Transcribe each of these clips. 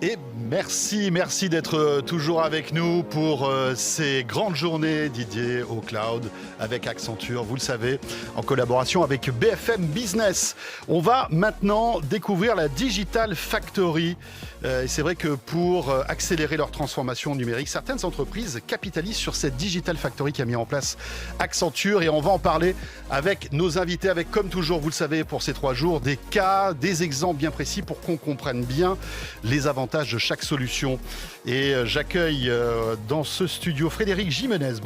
Et merci d'être toujours avec nous pour ces grandes journées dédiées au cloud avec Accenture, vous le savez, en collaboration avec BFM Business. On va maintenant découvrir la Digital Factory. Et c'est vrai que pour accélérer leur transformation numérique, certaines entreprises capitalisent sur cette Digital Factory qu'a mis en place Accenture. Et on va en parler avec nos invités, avec, comme toujours, vous le savez, pour ces 3 jours, des cas, des exemples bien précis pour qu'on comprenne bien les avantages de chaque solution. Et j'accueille dans ce studio Frédéric Jimenez.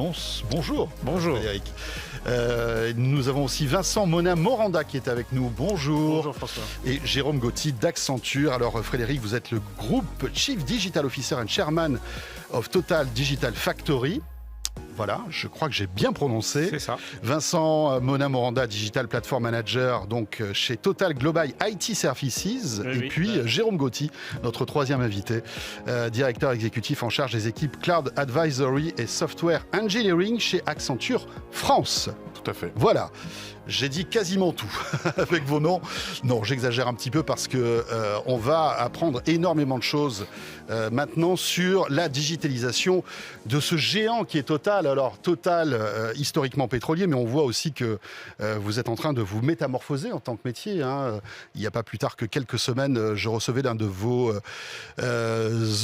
Bonjour. Bonjour. Frédéric. Nous avons aussi Vincent Mona-Moranda qui est avec nous. Bonjour. Bonjour François. Et Jérôme Gauthier d'Accenture. Alors Frédéric, vous êtes le Group Chief Digital Officer and Chairman of Total Digital Factory. Voilà, je crois que j'ai bien prononcé. C'est ça. Vincent Mona-Moranda, Digital Platform Manager, donc chez Total Global IT Services. Oui, et puis Jérôme Gauthier, notre troisième invité, directeur exécutif en charge des équipes Cloud Advisory et Software Engineering chez Accenture France. Tout à fait. Voilà. J'ai dit quasiment tout avec vos noms. Non, j'exagère un petit peu parce que on va apprendre énormément de choses maintenant sur la digitalisation de ce géant qui est Total. Alors Total, historiquement pétrolier, mais on voit aussi que vous êtes en train de vous métamorphoser en tant que métier. Hein. Il n'y a pas plus tard que quelques semaines, je recevais l'un de vos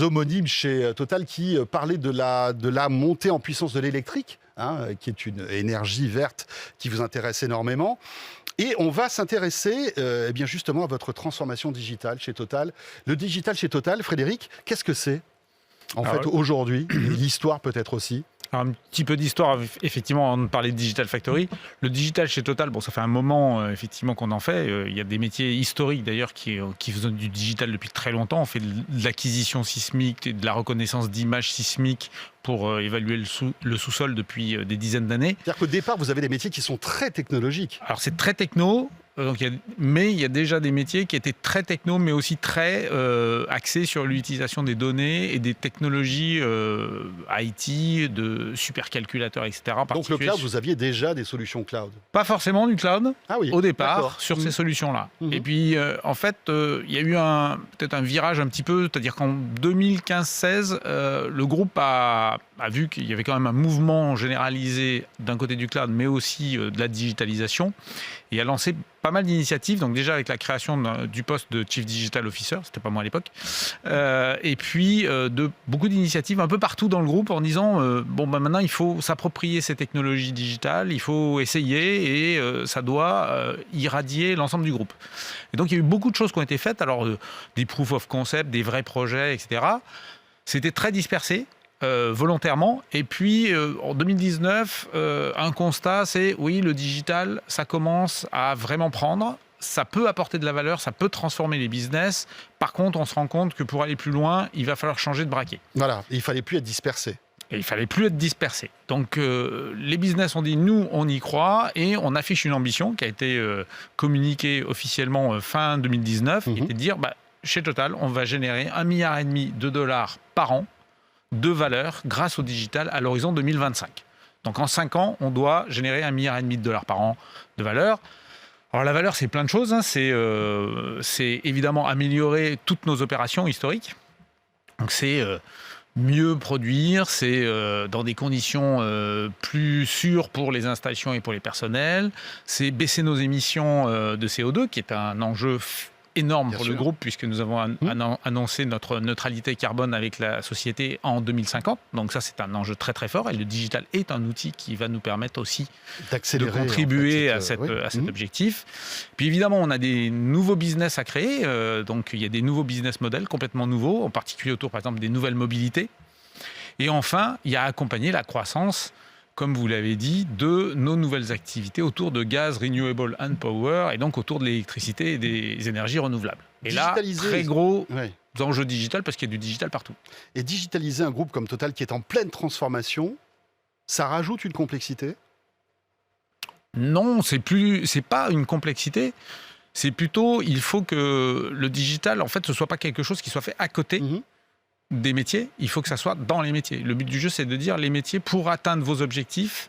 homonymes chez Total qui parlait de la montée en puissance de l'électrique. Qui est une énergie verte qui vous intéresse énormément. Et on va s'intéresser eh bien justement à votre transformation digitale chez Total. Le digital chez Total, Frédéric, qu'est-ce que c'est en fait aujourd'hui? L'histoire peut-être aussi. Alors, un petit peu d'histoire, effectivement, on parlait de Digital Factory. Le digital chez Total, bon, ça fait un moment effectivement qu'on en fait. Il y a des métiers historiques d'ailleurs qui font du digital depuis très longtemps. On fait de l'acquisition sismique, de la reconnaissance d'images sismiques pour évaluer le sous-sol depuis des dizaines d'années. C'est-à-dire qu'au départ, vous avez des métiers qui sont très technologiques. Alors c'est très techno. Mais il y a déjà des métiers qui étaient très techno, mais aussi très axés sur l'utilisation des données et des technologies IT, de supercalculateurs, etc. Donc le cloud, vous aviez déjà des solutions cloud? Pas forcément du cloud au départ sur ces solutions-là. Et puis en fait, il y a eu peut-être un virage un petit peu, c'est-à-dire qu'en 2015-16, le groupe a vu qu'il y avait quand même un mouvement généralisé d'un côté du cloud, mais aussi de la digitalisation, et a lancé pas mal d'initiatives, donc déjà avec la création du poste de Chief Digital Officer, c'était pas moi à l'époque, et puis de beaucoup d'initiatives un peu partout dans le groupe en disant maintenant il faut s'approprier ces technologies digitales, il faut essayer et ça doit irradier l'ensemble du groupe. Et donc il y a eu beaucoup de choses qui ont été faites, alors des proof of concept, des vrais projets, etc. C'était très dispersé. Volontairement. Et puis, en 2019, un constat, c'est oui, le digital, ça commence à vraiment prendre. Ça peut apporter de la valeur, ça peut transformer les business. Par contre, on se rend compte que pour aller plus loin, il va falloir changer de braquet. Voilà, il ne fallait plus être dispersé. Et il ne fallait plus être dispersé. Donc, les business ont dit, nous, on y croit, et on affiche une ambition qui a été communiquée officiellement fin 2019, qui était de dire, chez Total, on va générer $1,5 milliard par an de valeur grâce au digital à l'horizon 2025. Donc en 5 ans, on doit générer $1,5 milliard par an de valeur. Alors la valeur, c'est plein de choses. C'est évidemment améliorer toutes nos opérations historiques. Donc c'est mieux produire, c'est dans des conditions plus sûres pour les installations et pour les personnels. C'est baisser nos émissions de CO2, qui est un enjeu énorme pour le groupe, puisque nous avons annoncé notre neutralité carbone avec la société en 2050. Donc ça, c'est un enjeu très très fort. Et le digital est un outil qui va nous permettre aussi de contribuer à cet objectif. Puis évidemment, on a des nouveaux business à créer. Donc il y a des nouveaux business models complètement nouveaux, en particulier autour, par exemple, des nouvelles mobilités. Et enfin, il y a accompagner la croissance, comme vous l'avez dit, de nos nouvelles activités autour de gaz, renewable and power, et donc autour de l'électricité et des énergies renouvelables. Et là, très gros enjeu digital, parce qu'il y a du digital partout. Et digitaliser un groupe comme Total qui est en pleine transformation, ça rajoute une complexité? Non, c'est pas une complexité. C'est plutôt, il faut que le digital, en fait, ce soit pas quelque chose qui soit fait à côté des métiers, il faut que ça soit dans les métiers. Le but du jeu, c'est de dire, les métiers, pour atteindre vos objectifs,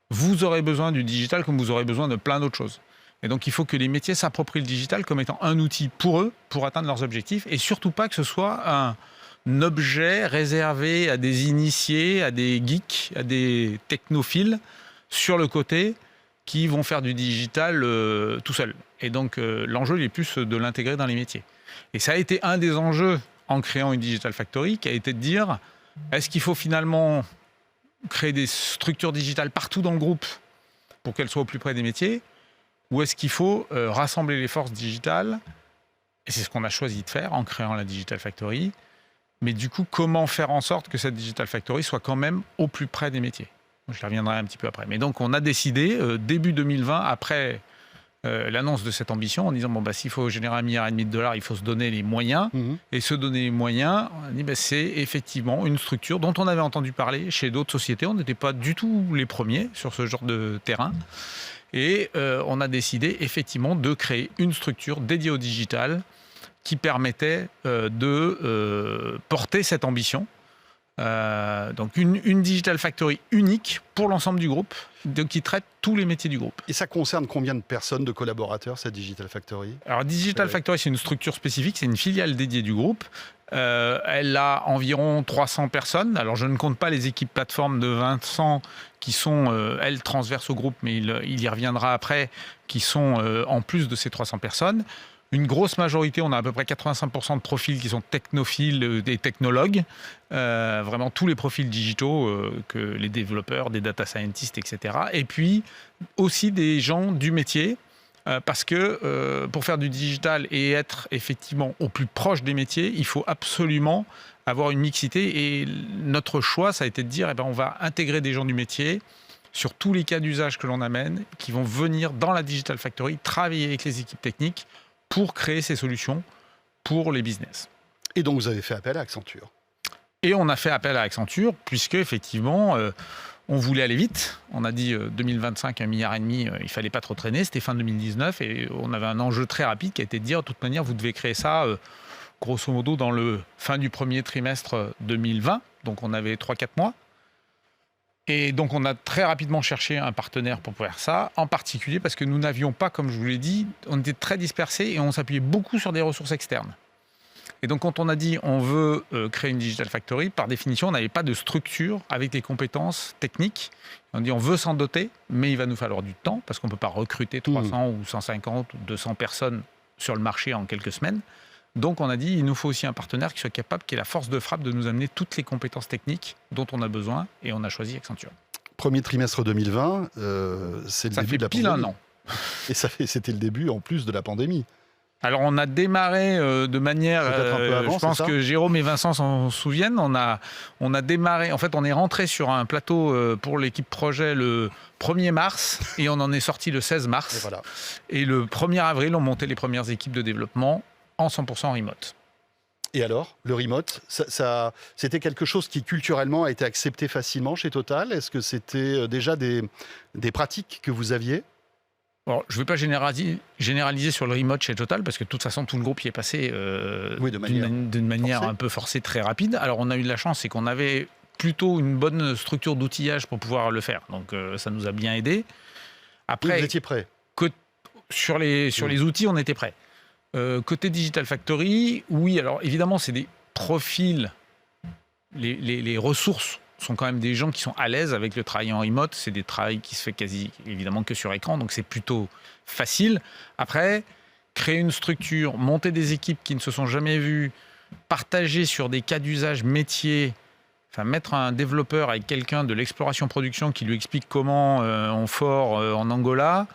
vous aurez besoin du digital comme vous aurez besoin de plein d'autres choses. Et donc, il faut que les métiers s'approprient le digital comme étant un outil pour eux, pour atteindre leurs objectifs, et surtout pas que ce soit un objet réservé à des initiés, à des geeks, à des technophiles sur le côté qui vont faire du digital tout seul. Et donc, l'enjeu, il est plus de l'intégrer dans les métiers. Et ça a été un des enjeux en créant une Digital Factory, qui a été de dire, est-ce qu'il faut finalement créer des structures digitales partout dans le groupe pour qu'elles soient au plus près des métiers, ou est-ce qu'il faut rassembler les forces digitales? Et c'est ce qu'on a choisi de faire en créant la Digital Factory. Mais du coup, comment faire en sorte que cette Digital Factory soit quand même au plus près des métiers? Je y reviendrai un petit peu après. Mais donc, on a décidé, début 2020, après l'annonce de cette ambition, en disant, s'il faut générer $1,5 milliard, il faut se donner les moyens. Et se donner les moyens, on a dit, c'est effectivement une structure dont on avait entendu parler chez d'autres sociétés. On n'était pas du tout les premiers sur ce genre de terrain. Et on a décidé effectivement de créer une structure dédiée au digital qui permettait de porter cette ambition. Donc une Digital Factory unique pour l'ensemble du groupe, qui traite tous les métiers du groupe. Et ça concerne combien de personnes, de collaborateurs, cette Digital Factory? Alors Digital Factory, c'est une structure spécifique, c'est une filiale dédiée du groupe. Elle a environ 300 personnes. Alors je ne compte pas les équipes plateformes de Vincent qui sont, elles, transverses au groupe, mais il y reviendra après, qui sont en plus de ces 300 personnes. Une grosse majorité, on a à peu près 85% de profils qui sont technophiles et technologues, vraiment tous les profils digitaux, que les développeurs, des data scientists, etc. Et puis aussi des gens du métier, parce que pour faire du digital et être effectivement au plus proche des métiers, il faut absolument avoir une mixité. Et notre choix, ça a été de dire, on va intégrer des gens du métier sur tous les cas d'usage que l'on amène, qui vont venir dans la Digital Factory, travailler avec les équipes techniques, pour créer ces solutions pour les business. Et donc, vous avez fait appel à Accenture. Et on a fait appel à Accenture, puisque effectivement, on voulait aller vite. On a dit 2025, $1,5 milliard, il ne fallait pas trop traîner. C'était fin 2019 et on avait un enjeu très rapide qui a été de dire, de toute manière, vous devez créer ça, grosso modo, dans le fin du premier trimestre 2020. Donc, on avait 3-4 mois. Et donc, on a très rapidement cherché un partenaire pour faire ça, en particulier parce que nous n'avions pas, comme je vous l'ai dit, on était très dispersés et on s'appuyait beaucoup sur des ressources externes. Et donc, quand on a dit on veut créer une Digital Factory, par définition, on n'avait pas de structure avec des compétences techniques. On dit on veut s'en doter, mais il va nous falloir du temps parce qu'on ne peut pas recruter 300 ou 150 ou 200 personnes sur le marché en quelques semaines. Donc, on a dit il nous faut aussi un partenaire qui soit capable, qui ait la force de frappe de nous amener toutes les compétences techniques dont on a besoin, et on a choisi Accenture. Premier trimestre 2020, c'est le début de la pandémie. Ça fait pile un an. Et c'était le début, en plus, de la pandémie. Alors, on a démarré de manière... Peut-être un peu avant, je pense que Jérôme et Vincent s'en souviennent. On a démarré... En fait, on est rentré sur un plateau pour l'équipe projet le 1er mars et on en est sorti le 16 mars. Et voilà. Et le 1er avril, on montait les premières équipes de développement en 100% remote. Et alors, le remote, c'était quelque chose qui culturellement a été accepté facilement chez Total? Est-ce que c'était déjà des pratiques que vous aviez? Alors, je ne vais pas généraliser sur le remote chez Total, parce que de toute façon, tout le groupe y est passé d'une manière un peu forcée, très rapide. Alors, on a eu de la chance, c'est qu'on avait plutôt une bonne structure d'outillage pour pouvoir le faire. Donc, ça nous a bien aidé. Après, vous étiez prêts? Sur les outils, on était prêts. Côté Digital Factory, oui, alors évidemment, c'est des profils, les ressources sont quand même des gens qui sont à l'aise avec le travail en remote. C'est des travails qui se fait quasi évidemment que sur écran, donc c'est plutôt facile. Après, créer une structure, monter des équipes qui ne se sont jamais vues, partager sur des cas d'usage métiers, enfin mettre un développeur avec quelqu'un de l'exploration-production qui lui explique comment on fore en Angola,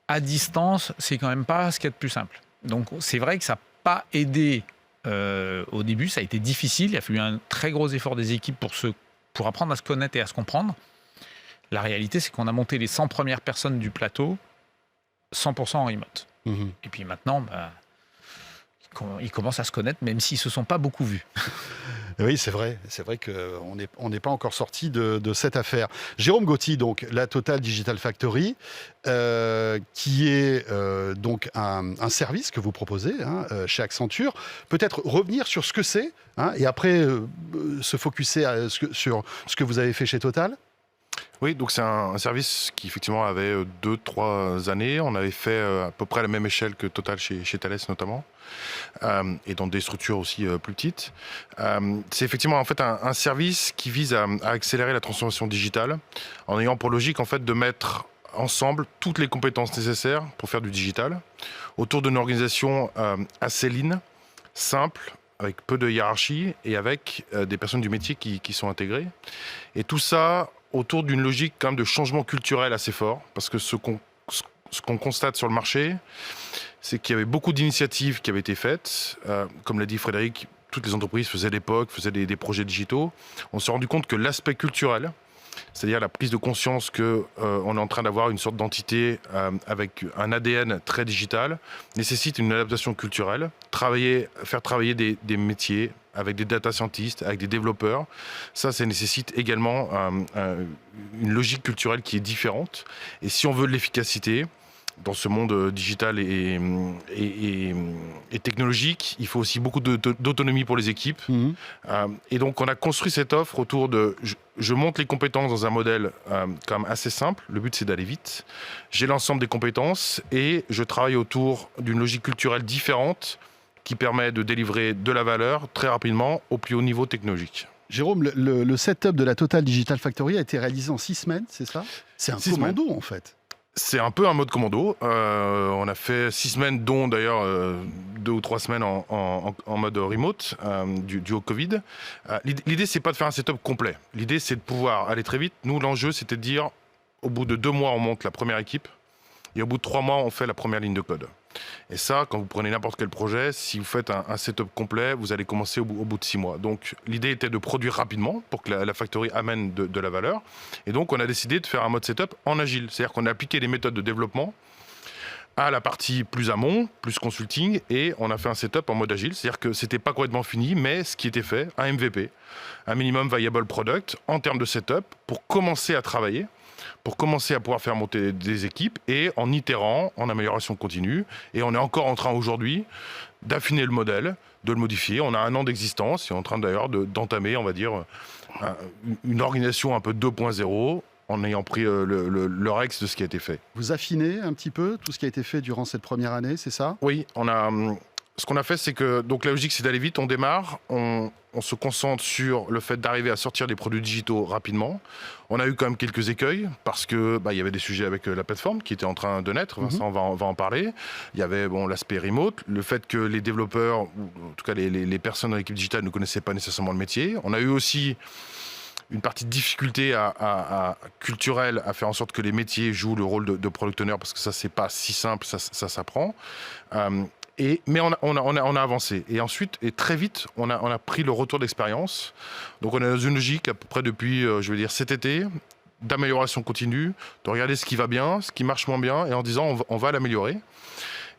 à distance, c'est quand même pas ce qu'il y a de plus simple. Donc c'est vrai que ça n'a pas aidé au début, ça a été difficile, il a fallu un très gros effort des équipes pour apprendre à se connaître et à se comprendre. La réalité, c'est qu'on a monté les 100 premières personnes du plateau 100% en remote. Et puis maintenant, ils commencent à se connaître, même s'ils ne se sont pas beaucoup vus. Oui, c'est vrai qu'on n'est pas encore sorti de cette affaire. Jérôme Gauthier, donc, la Total Digital Factory, qui est donc un service que vous proposez chez Accenture. Peut-être revenir sur ce que c'est, et après se focusser sur ce que vous avez fait chez Total. Oui, donc c'est un service qui effectivement avait 2-3 années. On avait fait à peu près à la même échelle que Total chez Thales notamment, et dans des structures aussi plus petites. C'est effectivement en fait un service qui vise à accélérer la transformation digitale en ayant pour logique en fait de mettre ensemble toutes les compétences nécessaires pour faire du digital autour d'une organisation assez lean, simple, avec peu de hiérarchie et avec des personnes du métier qui sont intégrées. Et tout ça autour d'une logique quand même de changement culturel assez fort, parce que ce qu'on constate sur le marché, c'est qu'il y avait beaucoup d'initiatives qui avaient été faites. Comme l'a dit Frédéric, toutes les entreprises faisaient des POC, faisaient des projets digitaux. On s'est rendu compte que l'aspect culturel, c'est-à-dire la prise de conscience qu'on est en train d'avoir une sorte d'entité avec un ADN très digital, nécessite une adaptation culturelle, faire travailler des métiers avec des data scientists, avec des développeurs. Ça nécessite également une logique culturelle qui est différente. Et si on veut de l'efficacité, dans ce monde digital et technologique, il faut aussi beaucoup d'autonomie pour les équipes. Et donc, on a construit cette offre autour de... Je monte les compétences dans un modèle quand même assez simple. Le but, c'est d'aller vite. J'ai l'ensemble des compétences et je travaille autour d'une logique culturelle différente qui permet de délivrer de la valeur très rapidement au plus haut niveau technologique. Jérôme, le setup de la Total Digital Factory a été réalisé en 6 semaines, c'est ça? C'est un commando, en fait. C'est un peu un mode commando. On a fait 6 semaines, dont d'ailleurs 2 ou 3 semaines en mode remote, dû au Covid. L'idée, c'est pas de faire un setup complet. L'idée, c'est de pouvoir aller très vite. Nous, l'enjeu, c'était de dire, au bout de 2 mois, on monte la première équipe. Et au bout de 3 mois, on fait la première ligne de code. Et ça, quand vous prenez n'importe quel projet, si vous faites un setup complet, vous allez commencer au bout de 6 mois. Donc l'idée était de produire rapidement pour que la factory amène de la valeur. Et donc on a décidé de faire un mode setup en agile. C'est-à-dire qu'on a appliqué les méthodes de développement à la partie plus amont, plus consulting, et on a fait un setup en mode agile. C'est-à-dire que c'était pas complètement fini, mais ce qui était fait, un MVP, un minimum viable product, en termes de setup, pour commencer à travailler, pour commencer à pouvoir faire monter des équipes et en itérant, en amélioration continue. Et on est encore en train aujourd'hui d'affiner le modèle, de le modifier. On a 1 an d'existence et on est en train d'ailleurs d'entamer, on va dire, une organisation un peu 2.0 en ayant pris le Rex de ce qui a été fait. Vous affinez un petit peu tout ce qui a été fait durant cette première année, c'est ça? Oui, ce qu'on a fait, c'est que donc la logique, c'est d'aller vite. On démarre, on se concentre sur le fait d'arriver à sortir des produits digitaux rapidement. On a eu quand même quelques écueils parce que il y avait des sujets avec la plateforme qui était en train de naître. Vincent va en parler. Il y avait l'aspect remote, le fait que les développeurs, ou en tout cas les personnes dans l'équipe digitale, ne connaissaient pas nécessairement le métier. On a eu aussi une partie de difficulté culturelle à faire en sorte que les métiers jouent le rôle de product owner, parce que ça, c'est pas si simple, ça s'apprend. Mais on a avancé. Et ensuite, et très vite, on a pris le retour d'expérience. Donc on est dans une logique à peu près depuis, cet été, d'amélioration continue, de regarder ce qui va bien, ce qui marche moins bien, et en disant on va l'améliorer.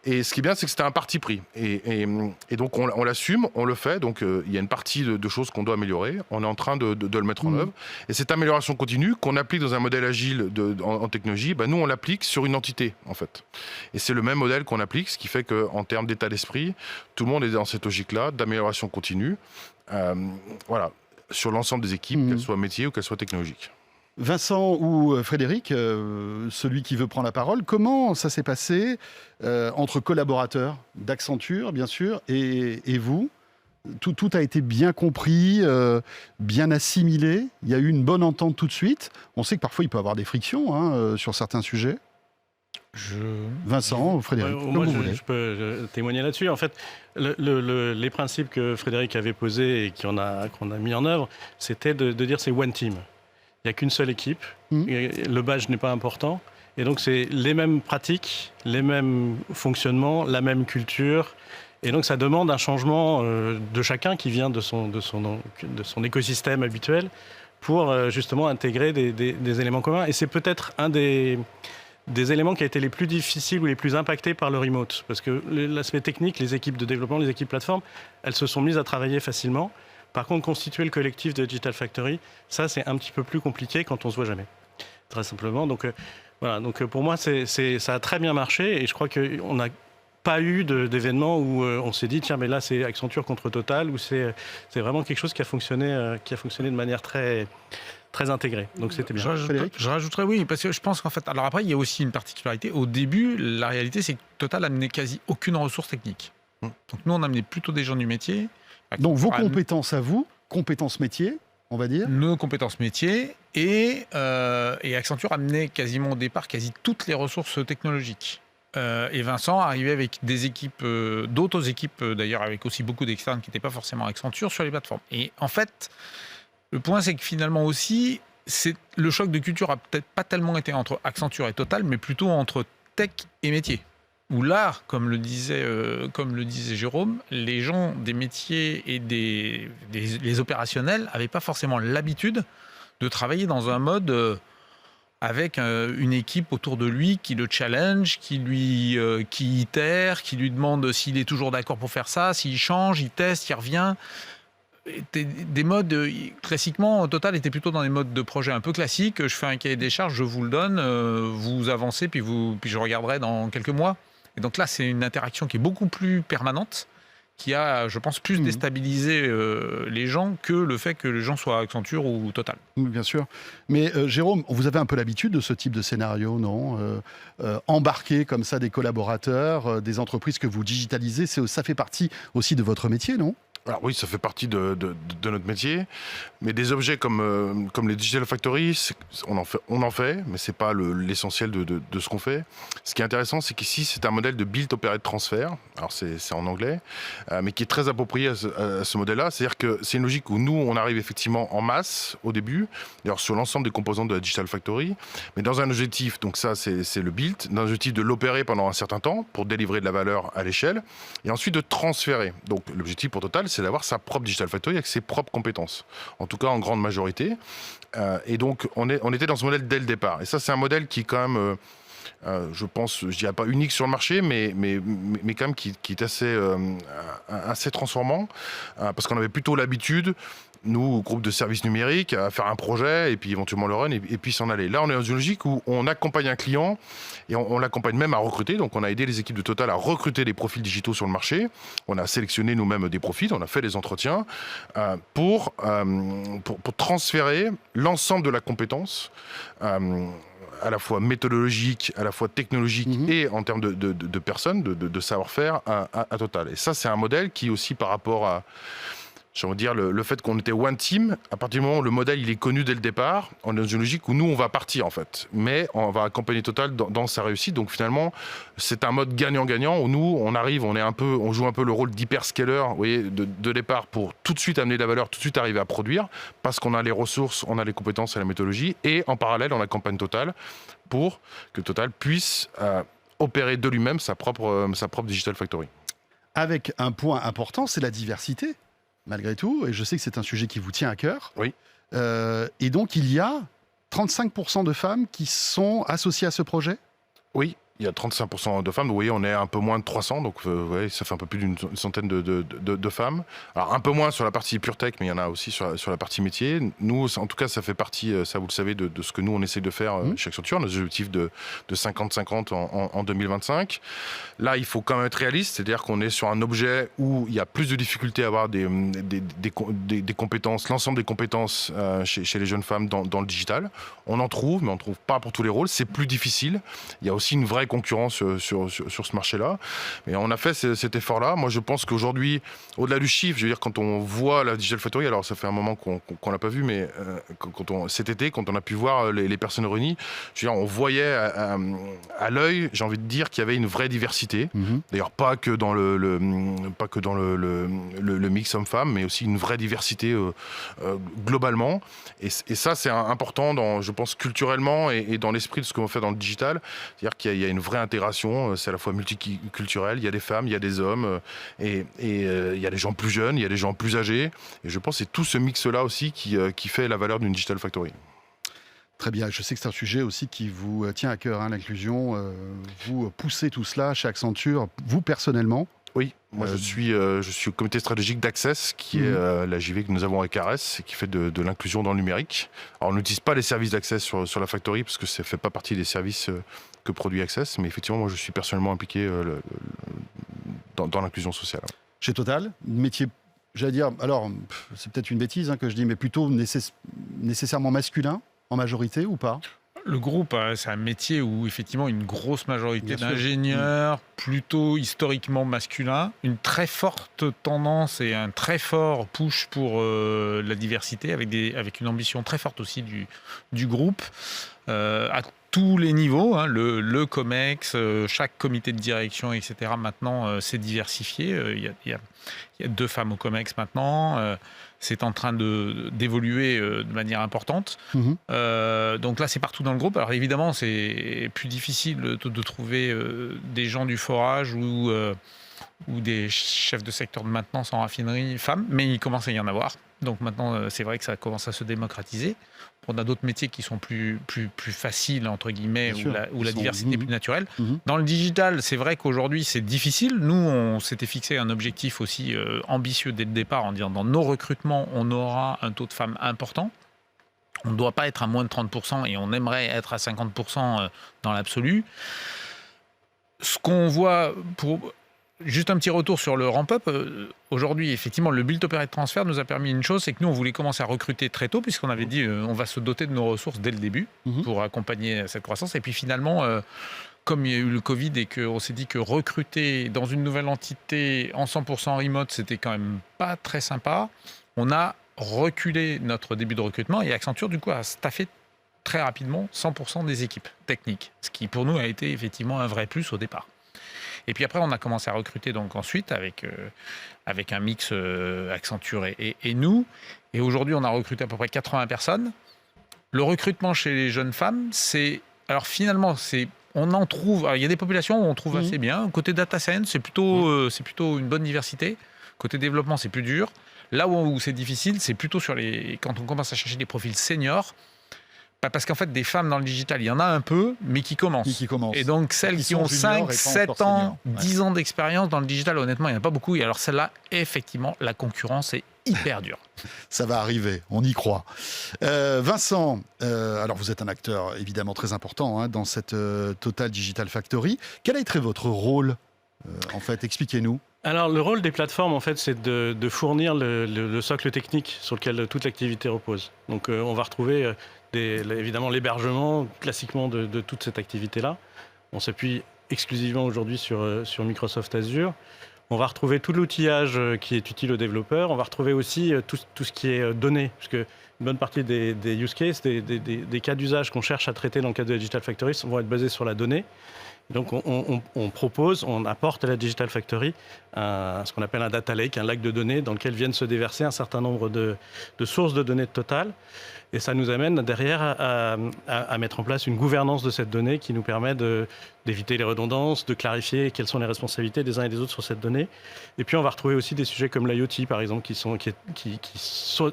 Et ce qui est bien, c'est que c'était un parti pris. Et donc, on l'assume, on le fait. Donc, il y a une partie de choses qu'on doit améliorer. On est en train de le mettre en œuvre. Et cette amélioration continue, qu'on applique dans un modèle agile en technologie, nous, on l'applique sur une entité, en fait. Et c'est le même modèle qu'on applique, ce qui fait qu'en termes d'état d'esprit, tout le monde est dans cette logique-là d'amélioration continue. Sur l'ensemble des équipes, qu'elles soient métiers ou qu'elles soient technologiques. Vincent ou Frédéric, celui qui veut prendre la parole, comment ça s'est passé entre collaborateurs d'Accenture, bien sûr, et vous? Tout a été bien compris, bien assimilé. Il y a eu une bonne entente tout de suite. On sait que parfois il peut y avoir des frictions sur certains sujets. Vincent ou Frédéric, moi, je peux témoigner là-dessus. En fait, les principes que Frédéric avait posés et qu'on a mis en œuvre, c'était de dire c'est one team. Il n'y a qu'une seule équipe, le badge n'est pas important, et donc c'est les mêmes pratiques, les mêmes fonctionnements, la même culture, et donc ça demande un changement de chacun qui vient de son écosystème habituel pour justement intégrer des éléments communs. Et c'est peut-être un des éléments qui a été les plus difficiles ou les plus impactés par le remote, parce que l'aspect technique, les équipes de développement, les équipes plateforme, elles se sont mises à travailler facilement. Par contre, constituer le collectif de Digital Factory, ça, c'est un petit peu plus compliqué quand on ne se voit jamais, très simplement. Donc, Donc, pour moi, ça a très bien marché et je crois qu'on n'a pas eu d'événement où on s'est dit, tiens, mais là, c'est Accenture contre Total, ou c'est vraiment quelque chose qui a fonctionné de manière très très intégré. Donc c'était bien. Je rajouterais oui, parce que je pense qu'en fait, alors après, il y a aussi une particularité. Au début, la réalité, c'est que Total n'amenait quasi aucune ressource technique. Donc nous, on amenait plutôt des gens du métier. Donc vos compétences à vous, compétences métiers, on va dire. Nos compétences métiers et Accenture amenait quasiment au départ quasi toutes les ressources technologiques. Et Vincent arrivait avec des équipes, d'autres équipes d'ailleurs, avec aussi beaucoup d'externes qui n'étaient pas forcément Accenture sur les plateformes. Et en fait, le point c'est que finalement aussi, le choc de culture a peut-être pas tellement été entre Accenture et Total, mais plutôt entre tech et métier. Où là, comme le disait Jérôme, les gens des métiers et les opérationnels n'avaient pas forcément l'habitude de travailler dans un mode avec une équipe autour de lui qui le challenge, qui itère, qui lui demande s'il est toujours d'accord pour faire ça, s'il change, il teste, il revient. Des modes, classiquement, Total était plutôt dans des modes de projet un peu classiques. Je fais un cahier des charges, je vous le donne, vous avancez, puis je regarderai dans quelques mois. Et donc là, c'est une interaction qui est beaucoup plus permanente, qui a, je pense, plus déstabilisé les gens que le fait que les gens soient Accenture ou Total. Oui, bien sûr. Mais Jérôme, vous avez un peu l'habitude de ce type de scénario, non ? Embarquer comme ça des collaborateurs, des entreprises que vous digitalisez, ça fait partie aussi de votre métier, non ? Alors oui, ça fait partie de notre métier, mais des objets comme les Digital Factory, on en fait, mais c'est pas l'essentiel de ce qu'on fait. Ce qui est intéressant, c'est qu'ici, c'est un modèle de build, operate, transfert. Alors c'est en anglais, mais qui est très approprié à ce modèle-là. C'est-à-dire que c'est une logique où nous, on arrive effectivement en masse au début, d'ailleurs sur l'ensemble des composants de la Digital Factory, mais dans un objectif, donc ça c'est le build, dans un objectif de l'opérer pendant un certain temps pour délivrer de la valeur à l'échelle, et ensuite de transférer. Donc l'objectif pour Total, c'est d'avoir sa propre Digital Factory avec ses propres compétences, en tout cas en grande majorité. Et donc on était dans ce modèle dès le départ. Et ça, c'est un modèle qui est quand même, je pense, je dirais pas unique sur le marché, mais quand même qui est assez transformant, parce qu'on avait plutôt l'habitude, nous, groupe de services numériques, à faire un projet et puis éventuellement le run et puis s'en aller. Là, on est dans une logique où on accompagne un client et on l'accompagne même à recruter. Donc, on a aidé les équipes de Total à recruter des profils digitaux sur le marché. On a sélectionné nous-mêmes des profils, on a fait des entretiens pour transférer l'ensemble de la compétence à la fois méthodologique, à la fois technologique et en termes de personnes, de savoir-faire à Total. Et ça, c'est un modèle qui aussi par rapport à... J'ai envie de dire, le fait qu'on était one team, à partir du moment où le modèle il est connu dès le départ, on est dans une logique où nous, on va partir en fait. Mais on va accompagner Total dans sa réussite. Donc finalement, c'est un mode gagnant-gagnant où nous, on joue un peu le rôle d'hyperscaler, vous voyez, de départ pour tout de suite amener de la valeur, tout de suite arriver à produire, parce qu'on a les ressources, on a les compétences et la méthodologie. Et en parallèle, on accompagne Total pour que Total puisse opérer de lui-même sa propre Digital Factory. Avec un point important, c'est la diversité. Malgré tout, et je sais que c'est un sujet qui vous tient à cœur. Oui. Et donc, il y a 35% de femmes qui sont associées à ce projet ? Oui, il y a 35% de femmes. Vous voyez, on est un peu moins de 300, donc ça fait un peu plus d'une centaine de femmes. Alors, un peu moins sur la partie pure tech, mais il y en a aussi sur la partie métier. Nous, en tout cas, ça fait partie, ça vous le savez, de ce que nous, on essaie de faire chez Accenture, nos objectifs de 50-50 en 2025. Là, il faut quand même être réaliste, c'est-à-dire qu'on est sur un objet où il y a plus de difficultés à avoir des compétences, l'ensemble des compétences chez les jeunes femmes dans le digital. On en trouve, mais on ne trouve pas pour tous les rôles. C'est plus difficile. Il y a aussi une vraie concurrence sur ce marché-là. Mais on a fait cet effort-là. Moi, je pense qu'aujourd'hui, au-delà du chiffre, je veux dire, quand on voit la Digital Factory, alors ça fait un moment qu'on l'a pas vu, mais cet été, quand on a pu voir les personnes réunies, je veux dire, on voyait à l'œil, j'ai envie de dire, qu'il y avait une vraie diversité. D'ailleurs, pas que dans le mix homme-femme, mais aussi une vraie diversité globalement. Et ça, c'est important, je pense, culturellement et dans l'esprit de ce qu'on fait dans le digital. C'est-à-dire qu'il y a une vraie intégration, c'est à la fois multiculturel, il y a des femmes, il y a des hommes, et il y a des gens plus jeunes, il y a des gens plus âgés. Et je pense que c'est tout ce mix-là aussi qui fait la valeur d'une Digital Factory. Très bien, je sais que c'est un sujet aussi qui vous tient à cœur, l'inclusion. Vous poussez tout cela chez Accenture, vous personnellement. Oui, moi je suis au comité stratégique d'Access, qui est la JV que nous avons avec Ares, et qui fait de l'inclusion dans le numérique. Alors on n'utilise pas les services d'Access sur la Factory, parce que ça ne fait pas partie des services que produit Access, mais effectivement, moi je suis personnellement impliqué dans l'inclusion sociale. Chez Total, métier j'allais dire, alors, c'est peut-être une bêtise que je dis, mais plutôt nécessairement masculin en majorité ou pas? Le groupe, c'est un métier où effectivement une grosse majorité Bien sûr. d'ingénieurs, plutôt historiquement masculins, une très forte tendance et un très fort push pour la diversité, avec une ambition très forte aussi du groupe, à tous les niveaux, le COMEX, chaque comité de direction, etc. Maintenant, s'est diversifié. Il y a 2 femmes au COMEX maintenant. C'est en train d'évoluer de manière importante. Donc là, c'est partout dans le groupe. Alors évidemment, c'est plus difficile de trouver des gens du forage ou des chefs de secteur de maintenance en raffinerie femmes, mais il commence à y en avoir. Donc maintenant, c'est vrai que ça commence à se démocratiser. On a d'autres métiers qui sont plus faciles, entre guillemets, où la diversité est plus naturelle. Dans le digital, c'est vrai qu'aujourd'hui, c'est difficile. Nous, on s'était fixé un objectif aussi ambitieux dès le départ en disant dans nos recrutements, on aura un taux de femmes important. On ne doit pas être à moins de 30% et on aimerait être à 50% dans l'absolu. Ce qu'on voit Juste un petit retour sur le ramp-up. Aujourd'hui, effectivement, le build operate transfer nous a permis une chose, c'est que nous, on voulait commencer à recruter très tôt, puisqu'on avait dit on va se doter de nos ressources dès le début pour accompagner cette croissance. Et puis finalement, comme il y a eu le Covid et qu'on s'est dit que recruter dans une nouvelle entité en 100% remote, c'était quand même pas très sympa, on a reculé notre début de recrutement et Accenture, du coup, a staffé très rapidement 100% des équipes techniques, ce qui pour nous a été effectivement un vrai plus au départ. Et puis après, on a commencé à recruter donc ensuite avec un mix Accenture et nous. Et aujourd'hui, on a recruté à peu près 80 personnes. Le recrutement chez les jeunes femmes, alors finalement, on en trouve. Il y a des populations où on trouve assez bien. Côté data science, c'est plutôt une bonne diversité. Côté développement, c'est plus dur. Là où c'est difficile, c'est plutôt quand on commence à chercher des profils seniors. Parce qu'en fait, des femmes dans le digital, il y en a un peu, mais qui commencent. Et donc, celles qui ont 5, 7 ans, 10 ans d'expérience dans le digital, honnêtement, il n'y en a pas beaucoup. Et alors, celle-là, effectivement, la concurrence est hyper dure. Ça va arriver, on y croit. Vincent, alors vous êtes un acteur évidemment très important dans cette Total Digital Factory. Quel a été votre rôle en fait? Expliquez-nous. Alors, le rôle des plateformes, en fait, c'est de fournir le socle technique sur lequel toute l'activité repose. Donc, on va retrouver évidemment l'hébergement classiquement de toute cette activité-là. On s'appuie exclusivement aujourd'hui sur Microsoft Azure. On va retrouver tout l'outillage qui est utile aux développeurs. On va retrouver aussi tout ce qui est données, puisque une bonne partie des use cases, des cas d'usage qu'on cherche à traiter dans le cadre de la Digital Factory vont être basés sur la donnée. Donc on apporte à la Digital Factory ce qu'on appelle un data lake, un lac de données dans lequel viennent se déverser un certain nombre de sources de données de Total. Et ça nous amène derrière à mettre en place une gouvernance de cette donnée qui nous permet d'éviter les redondances, de clarifier quelles sont les responsabilités des uns et des autres sur cette donnée. Et puis on va retrouver aussi des sujets comme l'IoT par exemple qui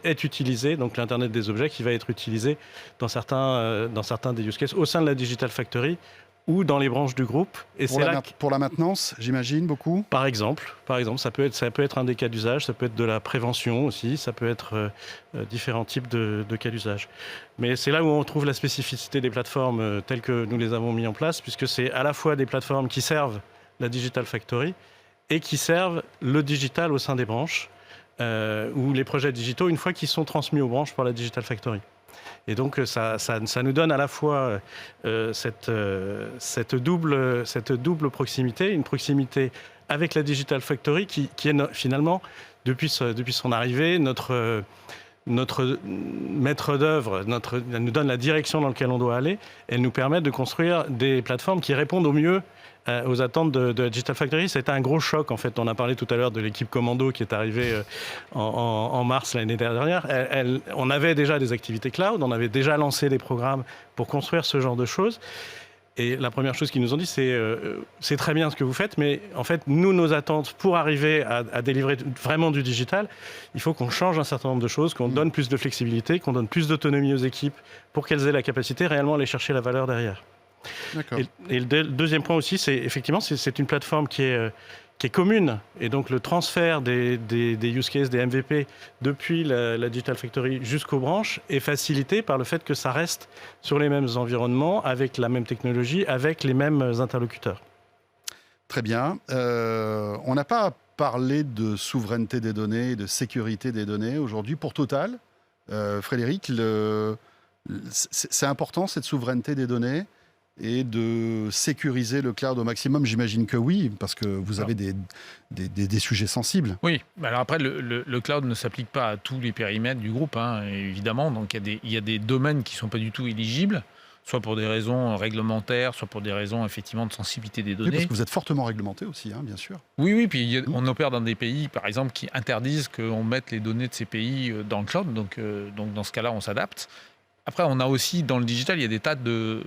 est utilisé, donc l'Internet des objets qui va être utilisé dans certains des use cases au sein de la Digital Factory ou dans les branches du groupe. Et pour la maintenance, j'imagine, beaucoup. Par exemple, ça peut être un des cas d'usage, ça peut être de la prévention aussi, ça peut être différents types de cas d'usage. Mais c'est là où on trouve la spécificité des plateformes telles que nous les avons mis en place, puisque c'est à la fois des plateformes qui servent la Digital Factory et qui servent le digital au sein des branches, ou les projets digitaux une fois qu'ils sont transmis aux branches par la Digital Factory. Et donc, ça nous donne à la fois cette double proximité, une proximité avec la Digital Factory qui est finalement, depuis son arrivée, notre maître d'œuvre, elle nous donne la direction dans laquelle on doit aller. Elle nous permet de construire des plateformes qui répondent au mieux aux attentes de la Digital Factory. C'était un gros choc, en fait. On a parlé tout à l'heure de l'équipe Commando qui est arrivée en mars l'année dernière. On avait déjà des activités cloud, on avait déjà lancé des programmes pour construire ce genre de choses. Et la première chose qu'ils nous ont dit, c'est très bien ce que vous faites, mais en fait, nos attentes pour arriver à délivrer vraiment du digital, il faut qu'on change un certain nombre de choses, qu'on donne plus de flexibilité, qu'on donne plus d'autonomie aux équipes pour qu'elles aient la capacité réellement à aller chercher la valeur derrière. Et le deuxième point aussi, c'est effectivement, c'est une plateforme qui est commune. Et donc, le transfert des use cases, des MVP, depuis la Digital Factory jusqu'aux branches est facilité par le fait que ça reste sur les mêmes environnements, avec la même technologie, avec les mêmes interlocuteurs. Très bien. On n'a pas parler de souveraineté des données et de sécurité des données aujourd'hui pour Total. Frédéric, c'est important cette souveraineté des données et de sécuriser le cloud au maximum. J'imagine que oui, parce que vous avez des sujets sensibles. Oui, alors après, le cloud ne s'applique pas à tous les périmètres du groupe, évidemment. Donc il y a des domaines qui ne sont pas du tout éligibles, soit pour des raisons réglementaires, soit pour des raisons effectivement de sensibilité des données. Oui, parce que vous êtes fortement réglementé aussi, bien sûr. Oui, puis on opère dans des pays, par exemple, qui interdisent qu'on mette les données de ces pays dans le cloud. Donc dans ce cas-là, on s'adapte. Après, on a aussi, dans le digital, il y a des tas de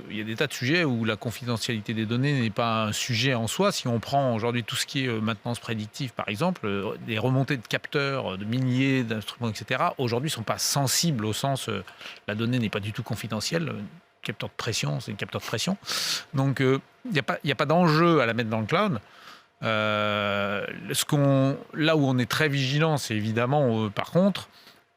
sujets où la confidentialité des données n'est pas un sujet en soi. Si on prend aujourd'hui tout ce qui est maintenance prédictive, par exemple, des remontées de capteurs, de milliers d'instruments, etc., aujourd'hui, ne sont pas sensibles au sens la donnée n'est pas du tout confidentielle. Capteur de pression, c'est un capteur de pression. Donc, il n'y a pas d'enjeu à la mettre dans le cloud. Là où on est très vigilant, c'est évidemment, par contre,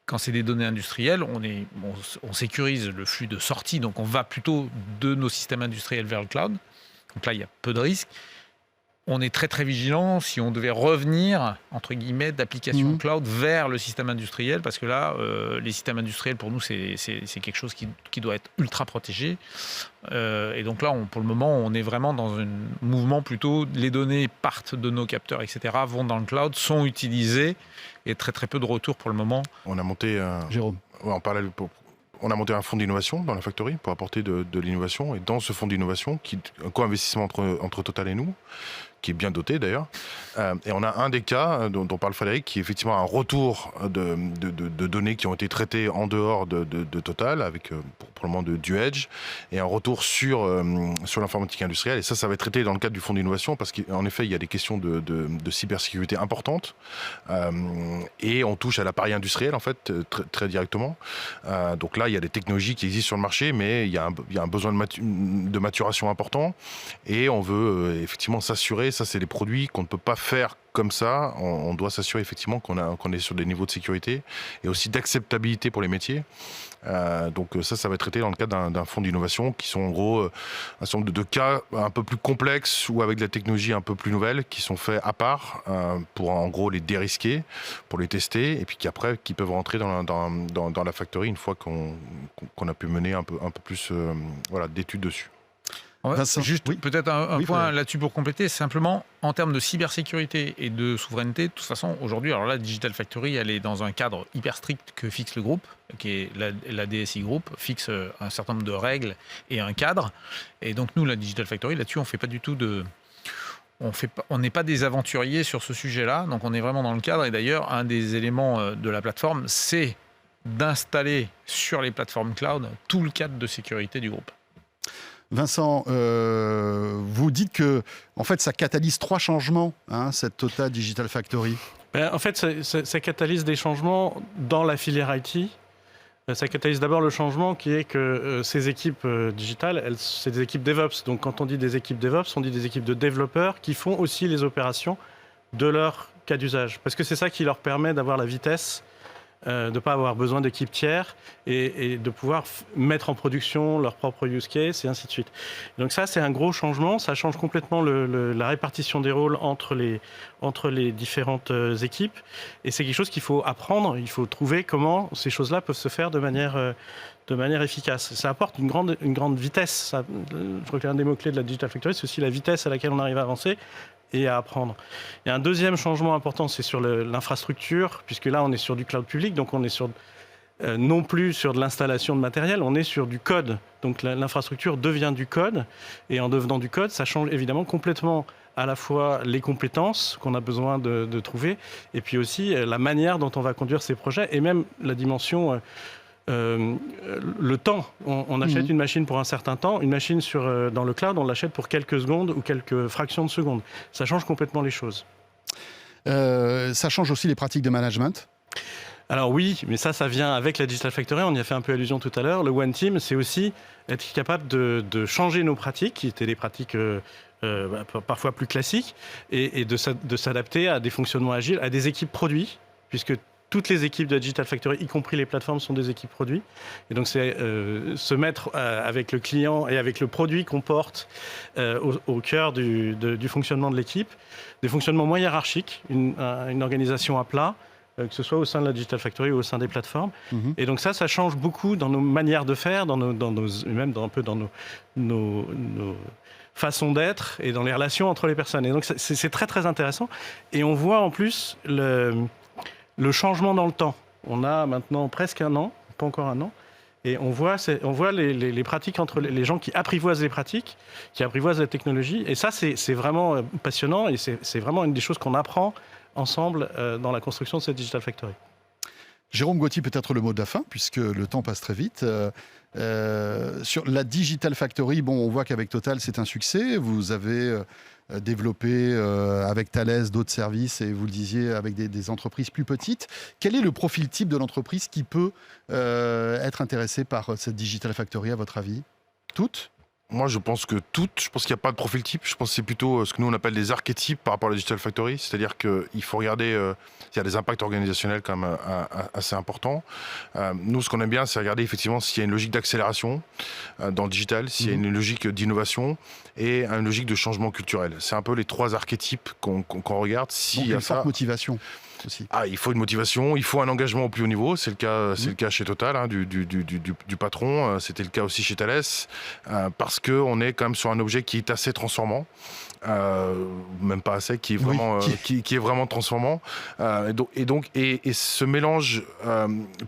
quand c'est des données industrielles, on sécurise le flux de sortie, donc on va plutôt de nos systèmes industriels vers le cloud. Donc là, il y a peu de risques. On est très très vigilant si on devait revenir, entre guillemets, d'application cloud vers le système industriel, parce que là, les systèmes industriels, pour nous, c'est quelque chose qui doit être ultra protégé. Et donc là, pour le moment, on est vraiment dans un mouvement plutôt, les données partent de nos capteurs, etc., vont dans le cloud, sont utilisées, et très très peu de retours pour le moment. On a monté Jérôme. On a monté un fonds d'innovation dans la Factory pour apporter de l'innovation. Et dans ce fonds d'innovation, un co-investissement entre Total et nous, qui est bien doté d'ailleurs. Et on a un des cas dont parle Frédéric, qui est effectivement un retour de données qui ont été traitées en dehors de Total, avec pour le moment du Edge, et un retour sur l'informatique industrielle. Et ça va être traité dans le cadre du fonds d'innovation, parce qu'en effet, il y a des questions de cybersécurité importantes. Et on touche à l'appareil industriel, en fait, très directement. Donc là, il y a des technologies qui existent sur le marché, mais il y a un besoin de maturation important. Et on veut effectivement s'assurer, ça c'est des produits qu'on ne peut pas faire comme ça, on doit s'assurer effectivement qu'on est sur des niveaux de sécurité et aussi d'acceptabilité pour les métiers. Donc ça va être traité dans le cadre d'un fonds d'innovation qui sont en gros un certain nombre de cas un peu plus complexes ou avec de la technologie un peu plus nouvelle qui sont faits à part pour en gros les dérisquer, pour les tester et puis qui peuvent rentrer dans la factory une fois qu'on a pu mener un peu plus d'études dessus. Vincent, juste peut-être un point là-dessus pour compléter, simplement en termes de cybersécurité et de souveraineté, de toute façon aujourd'hui, alors là Digital Factory elle est dans un cadre hyper strict que fixe le groupe, qui est la DSI Group, fixe un certain nombre de règles et un cadre, et donc nous la Digital Factory là-dessus on fait pas du tout on n'est pas des aventuriers sur ce sujet-là, donc on est vraiment dans le cadre, et d'ailleurs un des éléments de la plateforme c'est d'installer sur les plateformes cloud tout le cadre de sécurité du groupe. Vincent, vous dites que en fait, ça catalyse 3 changements, cette Total Digital Factory. En fait, ça catalyse des changements dans la filière IT. Ça catalyse d'abord le changement qui est que ces équipes digitales, c'est des équipes DevOps. Donc quand on dit des équipes DevOps, on dit des équipes de développeurs qui font aussi les opérations de leur cas d'usage. Parce que c'est ça qui leur permet d'avoir la vitesse, de ne pas avoir besoin d'équipes tiers et de pouvoir mettre en production leur propre use case et ainsi de suite. Donc ça, c'est un gros changement. Ça change complètement la répartition des rôles entre les différentes équipes. Et c'est quelque chose qu'il faut apprendre. Il faut trouver comment ces choses-là peuvent se faire de manière efficace. Ça apporte une grande vitesse. Je crois qu'un des mots-clés de la Digital Factory, c'est aussi la vitesse à laquelle on arrive à avancer et à apprendre. Il y a un deuxième changement important, c'est sur l'infrastructure, puisque là, on est sur du cloud public, donc on est non plus sur de l'installation de matériel, on est sur du code. Donc l'infrastructure devient du code, et en devenant du code, ça change évidemment complètement à la fois les compétences qu'on a besoin de trouver, et puis aussi la manière dont on va conduire ces projets, et même la dimension... le temps. On achète une machine pour un certain temps. Une machine dans le cloud, on l'achète pour quelques secondes ou quelques fractions de secondes. Ça change complètement les choses. Ça change aussi les pratiques de management. Alors oui, mais ça vient avec la Digital Factory. On y a fait un peu allusion tout à l'heure. Le One Team, c'est aussi être capable de changer nos pratiques, qui étaient des pratiques parfois plus classiques, et de s'adapter à des fonctionnements agiles, à des équipes produits, puisque toutes les équipes de Digital Factory, y compris les plateformes, sont des équipes produits. Et donc, c'est se mettre avec le client et avec le produit qu'on porte au cœur du fonctionnement de l'équipe. Des fonctionnements moins hiérarchiques, une organisation à plat, que ce soit au sein de la Digital Factory ou au sein des plateformes. Et donc ça change beaucoup dans nos manières de faire, même un peu dans nos façons d'être et dans les relations entre les personnes. Et donc c'est très très intéressant. Et on voit en plus le changement dans le temps. On a maintenant presque 1 an, pas encore 1 an, et on voit les pratiques entre les gens qui apprivoisent les pratiques, qui apprivoisent la technologie. Et ça, c'est vraiment passionnant et c'est vraiment une des choses qu'on apprend ensemble dans la construction de cette Digital Factory. Jérôme Gauthier, peut-être le mot de la fin, puisque le temps passe très vite. Sur la Digital Factory, bon, on voit qu'avec Total, c'est un succès. Vous avez développé avec Thales d'autres services et vous le disiez, avec des entreprises plus petites. Quel est le profil type de l'entreprise qui peut être intéressée par cette Digital Factory, à votre avis? Toutes? Moi, je pense que toutes. Je pense qu'il n'y a pas de profil type. Je pense que c'est plutôt ce que nous, on appelle des archétypes par rapport à la Digital Factory. C'est-à-dire qu'il faut regarder... il y a des impacts organisationnels quand même assez importants. Nous, ce qu'on aime bien, c'est regarder effectivement s'il y a une logique d'accélération dans le digital, s'il y a une logique d'innovation et une logique de changement culturel. C'est un peu les 3 archétypes qu'on regarde. Donc une forte motivation aussi. Il faut une motivation, il faut un engagement au plus haut niveau. C'est le cas chez Total, hein, du patron. C'était le cas aussi chez Thales, parce qu'on est quand même sur un objet qui est assez transformant. Même pas assez, qui est vraiment, qui est vraiment transformant. Et ce mélange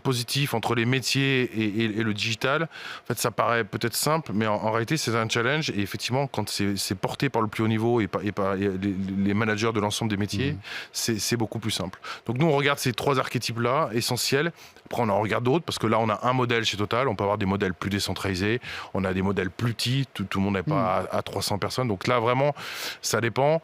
positif entre les métiers et le digital, en fait, ça paraît peut-être simple, mais en réalité, c'est un challenge. Et effectivement, quand c'est porté par le plus haut niveau et par les managers de l'ensemble des métiers, c'est beaucoup plus simple. Donc nous, on regarde ces 3 archétypes-là, essentiels. Après, on en regarde d'autres, parce que là, on a un modèle chez Total. On peut avoir des modèles plus décentralisés. On a des modèles plus petits. Tout le monde n'est pas à 300 personnes. Donc là, vraiment, ça dépend.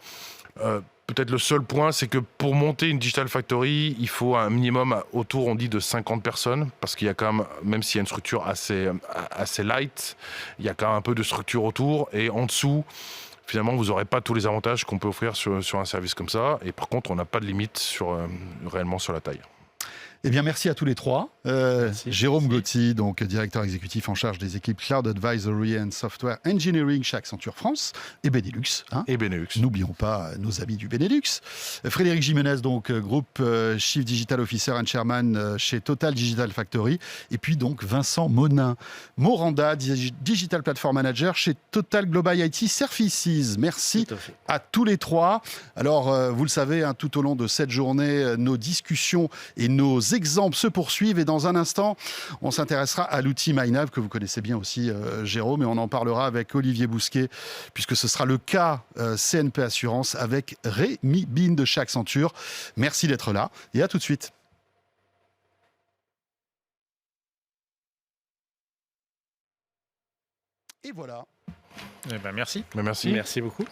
Peut-être le seul point, c'est que pour monter une Digital Factory, il faut un minimum autour, on dit, de 50 personnes. Parce qu'il y a quand même s'il y a une structure assez light, il y a quand même un peu de structure autour. Et en dessous, finalement, vous n'aurez pas tous les avantages qu'on peut offrir sur un service comme ça. Et par contre, on n'a pas de limite réellement sur la taille. Eh bien, merci à tous les 3. Jérôme Gauthier, donc directeur exécutif en charge des équipes Cloud Advisory and Software Engineering chez Accenture France et Benelux. Et Benelux. N'oublions pas nos amis du Benelux. Frédéric Jiménez, donc Group Chief Digital Officer and Chairman chez Total Digital Factory. Et puis donc Vincent Monin, Moranda, Digital Platform Manager chez Total Global IT Services. Merci à tous les 3. Alors, vous le savez, hein, tout au long de cette journée, nos discussions et nos exemples se poursuivent et dans un instant, on s'intéressera à l'outil MyNav que vous connaissez bien aussi, Jérôme, et on en parlera avec Olivier Bousquet puisque ce sera le cas CNP Assurance avec Rémi Bin de chez Accenture. Merci d'être là et à tout de suite. Et voilà. Eh ben merci. Merci. Merci beaucoup.